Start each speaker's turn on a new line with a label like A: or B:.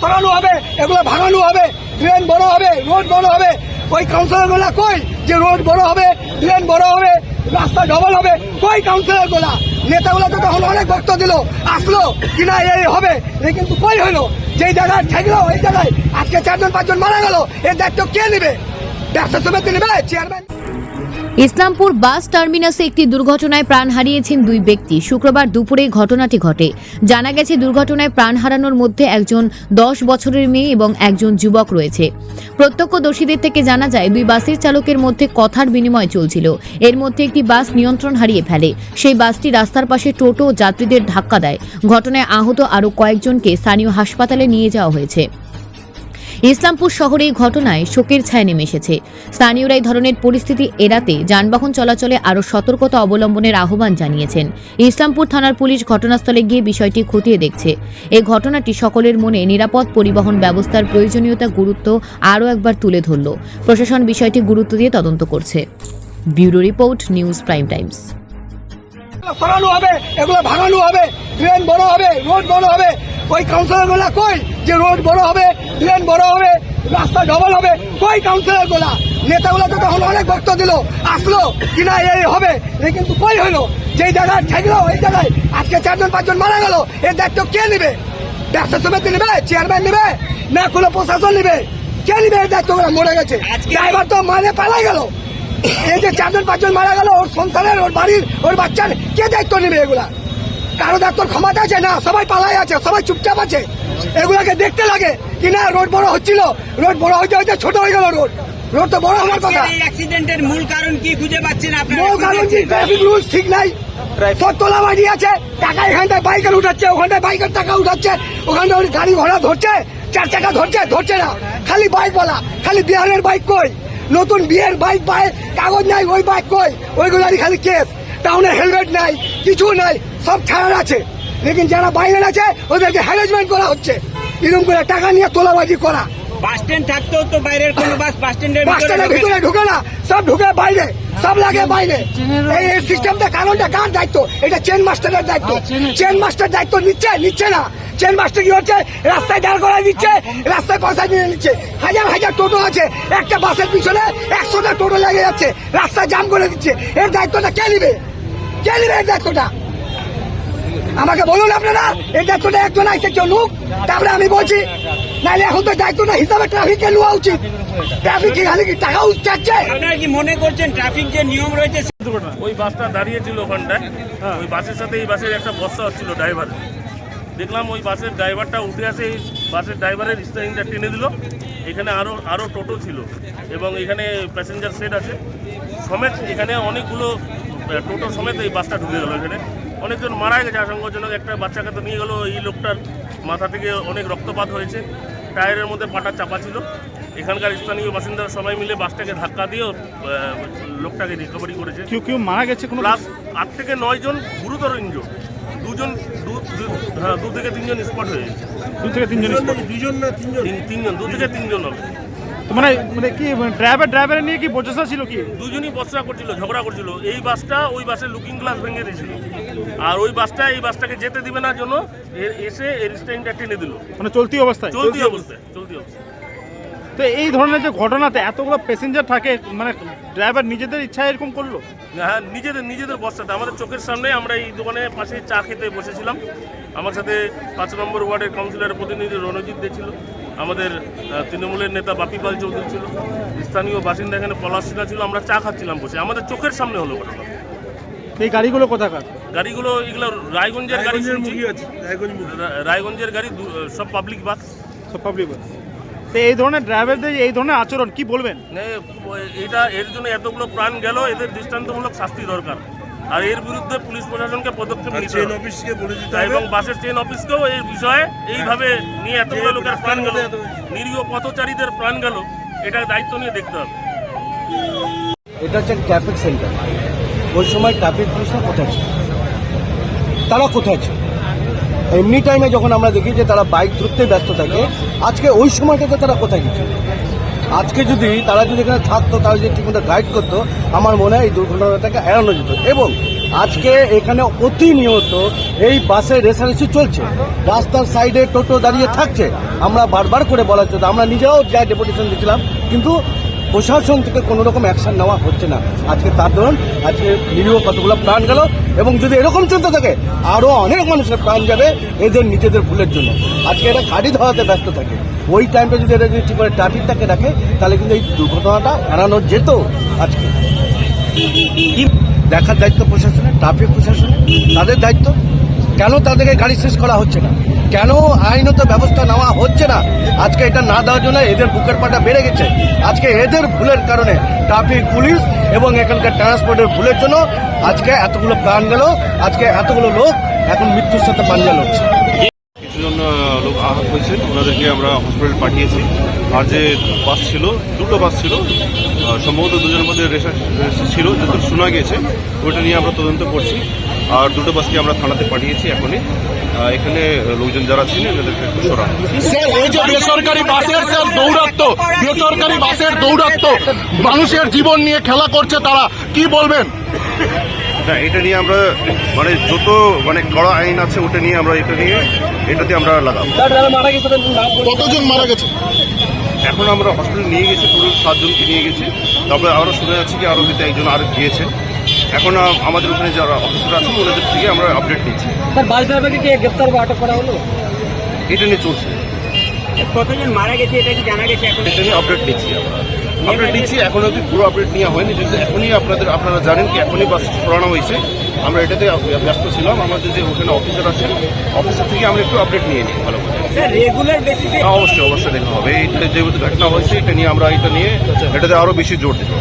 A: সরানো হবে, এগুলো ভাঙানো হবে, ড্রেন বড় হবে, রোড বড় হবে। ওই কাউন্সিলর গুলা কই যে রোড বড় হবে, ড্রেন বড় হবে, রাস্তা ডবল হবে? কই কাউন্সিলর গুলা? নেতাগুলো তো তখন অনেক বক্তব্য দিল, আসলো কিনা এই হবে, কিন্তু কই হইলো? যেই জায়গায় ঠেকলো ওই জায়গায় আজকে 4-5 মারা গেল, এর দায়িত্ব কে নেবে? ব্যবসা সমিতি নেবে? চেয়ারম্যান?
B: ইসলামপুর বাস টার্মিনাসে একটি দুর্ঘটনায় প্রাণ হারিয়েছেন দুই ব্যক্তি। শুক্রবার দুপুরে ঘটনাটি ঘটে। জানা গেছে দুর্ঘটনায় প্রাণ হারানোর মধ্যে একজন 10 বছরের মেয়ে এবং একজন যুবক রয়েছে। প্রত্যক্ষদর্শীদের থেকে জানা যায় দুই বাসের চালকের মধ্যে কথার বিনিময় চলছিল। এর মধ্যে একটি বাস নিয়ন্ত্রণ হারিয়ে ফেলে। সেই বাসটি রাস্তার পাশে টোটো ও যাত্রীদের ধাক্কা দেয়। ঘটনায় আহত আরও কয়েকজনকে স্থানীয় হাসপাতালে নিয়ে যাওয়া হয়েছে। ইসলামপুর শহরে এই ঘটনায় শোকের ছায়া নেমে এসেছে। স্থানীয়রা এই ধরনের পরিস্থিতি এড়াতে যানবাহন চলাচলে আরও সতর্কতা অবলম্বনের আহ্বান জানিয়েছেন। ইসলামপুর থানার পুলিশ ঘটনাস্থলে গিয়ে বিষয়টি খতিয়ে দেখছে। এই ঘটনাটি সকলের মনে নিরাপদ পরিবহন ব্যবস্থার প্রয়োজনীয়তা গুরুত্ব আরও একবার তুলে ধরল। প্রশাসন বিষয়টি গুরুত্ব দিয়ে তদন্ত করছে। Bureau report, news prime Times.
A: সরানো হবে, এগুলো ভাঙানো হবে, ড্রেন বড় হবে, রোড বড় হবে। ওই কাউন্সিলর গুলা কই যে রোড বড় হবে, ড্রেন বড় হবে, রাস্তা ডবল হবে? কই কাউন্সিলর গুলা? নেতাগুলো তো তখন অনেক বক্তব্য দিল, আসলো কিনা এই হবে, কিন্তু কই হইলো? যেই জায়গায় ঠেকলো ওই জায়গায় আজকে 4-5 মারা গেল, এর দায়িত্ব কে নেবে? ব্যবসা সমিতি নেবে? চেয়ারম্যান নেবে? না কোনো প্রশাসন নেবে? কে নেবে এর দায়িত্ব? মরে গেছে ড্রাইভার, তো মানে পালাই গেল। এই যে 4-5 মারা গেল, ওর সংসারের, ওর বাড়ির, ওর বাচ্চার কে দায়িত্ব নেবে? এগুলা কারো ডাক্তার ক্ষমতা আছে না? সবাই পালাই আছে, সবাই চুপচাপ আছে। এগুলাকে দেখতে লাগে কিনা? রোড বড় হচ্ছিল, রোড বড় হইতে হইতে ছোট হয়ে গেল। রোড তো বড় হওয়ার কথা।
C: এই অ্যাক্সিডেন্টের মূল কারণ কি খুঁজে পাচ্ছেন আপনারা?
A: মূল কারণ কি? ট্রাফিক রুলস ঠিক নাই। তোলাবাজি আছে, টাকা এখানটায় বাইকের উঠাচ্ছে, ওখানটায় বাইকের টাকা উঠাচ্ছে, ওখানটা গাড়ি ঘোড়া ধরছে, 4 চাকা ধরছে না, খালি বাইক বলা, খালি বিহারের বাইক কই? নতুন বিয়ের বাইক পায়, কাগজ নাই, ওই বাইক কই? ওইগুলারই খালি কেস। টাউনে হেলমেট নাই, কিছু নাই, সব ছাড়ার আছে। লেকিন যারা বাইরের আছে ওদেরকে হ্যারাসমেন্ট করা হচ্ছে, এরকম করে টাকা নিয়ে তোলাবাজি করা।
C: বাস স্ট্যান্ড থাকতেও তো বাইরের কোনো বাস বাস স্ট্যান্ডের
A: ভিতরে ঢুকে না, সব ঢুকে বাইরে, সব লাগে বাইরে। এই সিস্টেমটা, কারণটা কার দায়িত্ব? এটা চেন মাস্টারের দায়িত্ব। চেন মাস্টার দায়িত্ব নিচ্ছে না। চেন মাস্টার কি হচ্ছে? রাস্তায় দাঁড় করা দিচ্ছে, রাস্তায় পয়সা নিয়ে নিচ্ছে। হাজার টোটো আছে, একটা বাসের পিছনে 100টা টোটো লেগে যাচ্ছে, রাস্তায় জাম করে দিচ্ছে। এর দায়িত্বটা কে নিবে? কে নিবে এর দায়িত্বটা? আমাকে বলুন আপনারা। এই দায়িত্বটা একজন আইসে কেউ নুক, তারপরে আমি বলছি। নাহলে এখন তো দায়িত্বটা হিসাবে ট্রাফিককে নেওয়া উচিত। ট্রাফিক খালি কি টাকা উঠাচ্ছে?
C: আপনারা কি মনে করছেন ট্রাফিক যে নিয়ম রয়েছে?
D: ওই বাসটা দাঁড়িয়েছিল ওখানটায়, ওই বাসের সাথে এই বাসের একটা বস্তা হচ্ছিল ড্রাইভার। দেখলাম ওই বাসের ড্রাইভারটা উঠে আসে, এই বাসের ড্রাইভারের স্টিয়ারিংটা টেনে দিল। এখানে আরও টোটো ছিল এবং এখানে প্যাসেঞ্জার সেট আছে সমেত, এখানে অনেকগুলো টোটো সমেত এই বাসটা ঢুকে গেল। এখানে অনেকজন মারা গেছে আশঙ্কাজনক। একটা বাচ্চাকে তো নিয়ে গেল, এই লোকটার মাথা থেকে অনেক রক্তপাত হয়েছে, টায়ারের মধ্যে পাটা চাপা ছিল। এখানকার স্থানীয় বাসিন্দারা সবাই মিলে বাসটাকে ধাক্কা দিয়ে লোকটাকে রিকভারি করেছে।
E: কেউ মারা গেছে?
D: প্লাস 8 থেকে 9 জন গুরুতর ইনজোর্ড, 2 থেকে 3 জন স্পট হয়ে গেছে।
E: 2 থেকে 3 জন স্পট?
D: 2 থেকে 3 জন হবে।
E: তো মানে কি ড্রাইভার নিয়ে কি বচসা ছিল? কি
D: দুজনই বচসা করছিল, ঝগড়া করছিল। এই বাসটা ওই বাসের লুকিং গ্লাস ভেঙে দিয়েছিল, আর ওই বাসটা এই বাসটাকে যেতে দিবে না জন্য এসে এর স্ট্যান্ডটা টেনে দিল।
E: মানে চলতি অবস্থায়? তো এই ধরনের যে ঘটনাতে এতগুলো প্যাসেঞ্জার থাকে, মানে ড্রাইভার নিজেদের ইচ্ছায় এরকম করলো?
D: হ্যাঁ, নিজেদের বস্তাতে। আমাদের চোখের সামনে আমরা এই দোকানের পাশে চা খেতে বসেছিলাম। আমার সাথে 5 নম্বর ওয়ার্ডের কাউন্সিলরের প্রতিনিধি রণজিৎ দে ছিল, আমাদের তৃণমূলের নেতা বাপি পাল চৌধুরী ছিল, স্থানীয় বাসিন্দা এখানে পলাশ সিনহা ছিল। আমরা চা খাচ্ছিলাম বসে, আমাদের চোখের সামনে হলো ঘটনা।
E: এই গাড়িগুলো কোথাকার?
D: গাড়িগুলো এগুলো রায়গঞ্জের গাড়ি, রায়গঞ্জের গাড়ি, সব পাবলিক বাস।
E: সব পাবলিক বাস। তো এই ধরনের ড্রাইভারদের এই ধরনের আচরণ কি বলবেন?
D: এর জন্য এতগুলো প্রাণ গেল, এদের দৃষ্টান্তমূলক শাস্তি দরকার। আর এর বিরুদ্ধে পুলিশ প্রশাসনকে পদক্ষেপ নিতে হবে এবং বাসের চেইন অফিসকেও এই বিষয়ে এইভাবে নিয়ে এতগুলো লোকের প্রাণ গেল, নিরীহ পথচারীদের প্রাণ গেল, এটার দায়িত্ব নিয়ে দেখতে হবে।
A: এটা হচ্ছে ট্রাফিক সেন্টার। ওই সময় ট্রাফিক পুলিশরা কোথায় ছিল? তারা কোথায় ছিল? এমনি টাইমে যখন আমরা দেখি যে তারা বাইক ধরতে ব্যস্ত থাকে, আজকে ওই সময়টাতে তারা কোথায় গেছিল? আজকে তারা যদি এখানে থাকতো, তারা যদি ঠিকমতো গাইড করতো, আমার মনে হয় এই দুর্ঘটনাটাকে এড়ানো যেত। এবং
F: আজকে এখানে প্রতিনিয়ত এই বাসের রেসারেসি চলছে, রাস্তার সাইডে টোটো দাঁড়িয়ে থাকছে। আমরা বারবার করে বলার জন্য আমরা নিজেরাও যা ডেপুটেশন দিয়েছিলাম, কিন্তু প্রশাসন থেকে কোনো রকম অ্যাকশন নেওয়া হচ্ছে না। আজকে তার দরুন আজকে নিরীহ কতগুলো প্রাণ গেল, এবং যদি এরকম চলতে থাকে আরও অনেক মানুষের প্রাণ যাবে এদের নিজেদের ভুলের জন্য। আজকে এরা গাড়ি ধরাতে ব্যস্ত থাকে, ওই টাইমটা যদি এরা যদি ঠিক করে ট্রাফিকটাকে রাখে তাহলে কিন্তু এই দুর্ঘটনাটা এড়ানো যেত। আজকে দেখার দায়িত্ব প্রশাসনের, ট্রাফিক প্রশাসনের, তাদের দায়িত্ব। কেন তাদেরকে গাড়ি শেষ করা হচ্ছে না, কেন আইনত ব্যবস্থা নেওয়া হচ্ছে না? আজকে এটা না দেওয়ার জন্য এদের বুকের পাটা বেড়ে গেছে। আজকে এদের ভুলের কারণে ট্রাফিক পুলিশ এবং এখানকার ট্রান্সপোর্টের ভুলের জন্য আজকে এতগুলো প্রাণ গেল, আজকে এতগুলো লোক এখন মৃত্যুর সাথে পাঞ্জা লড়ছে।
G: কিছুজন লোক আহত হয়েছেন, ওনাদেরকে আমরা হসপিটাল পাঠিয়েছি। আর যে বাস ছিল, দুটো বাস ছিল, সম্ভবত দুজনের মধ্যে রেশা ছিল যত শোনা গেছে, ওইটা নিয়ে আমরা তদন্ত করছি। আর দুটো বাসকে আমরা থানাতে পাঠিয়েছি এখনই। এখানে লোকজন যারা ছিলেন এদেরকে একটু সরানো।
H: এই যে বেসরকারি বাসের স্যার দৌরাত্ম, বেসরকারি বাসের দৌরাত্ম, মানুষের জীবন নিয়ে খেলা করছে, তারা কি বলবেন?
G: না, এটা নিয়ে আমরা যত কড়া আইন আছে ওটা নিয়ে আমরা এটাতে আমরা লাগাবো।
H: কতজন মারা গেছে?
G: এখন আমরা হসপিটাল নিয়ে গেছি, পুরো 7 জনকে নিয়ে গেছি। তারপরে আরও শোনা যাচ্ছে কি আরও হয়তো একজন আরও গিয়েছে। এখন আমাদের ওখানে যারা অফিসার আছেন ওনাদের থেকে আমরা আপডেট নিচ্ছি।
A: বাস ড্রাইভারকে কি গ্রেপ্তার বা আটক করা হলো?
G: এটা নিয়ে চলছে,
C: কতজন মারা গেছে এটা কি জানা গেছে এখন?
G: এটা নিয়ে আপডেট নিচ্ছি আমরা। আপডেট নিচ্ছি, এখন অবধি পুরো আপডেট নেওয়া হয়নি, কিন্তু এখনই আপনারা জানেন কি এখনই বাস সরানো হয়েছে। আমরা এটাতে ব্যস্ত ছিলাম, আমাদের যে ওখানে অফিসার আছে অফিসার থেকে আমরা একটু আপডেট নিয়ে নিই ভালো করে।
C: স্যার রেগুলার বেসিসে
G: অবশ্যই দেখা হবে। এইটা যেহেতু ঘটনা হয়েছে এটা নিয়ে এটাতে আরও বেশি জোর দেবো।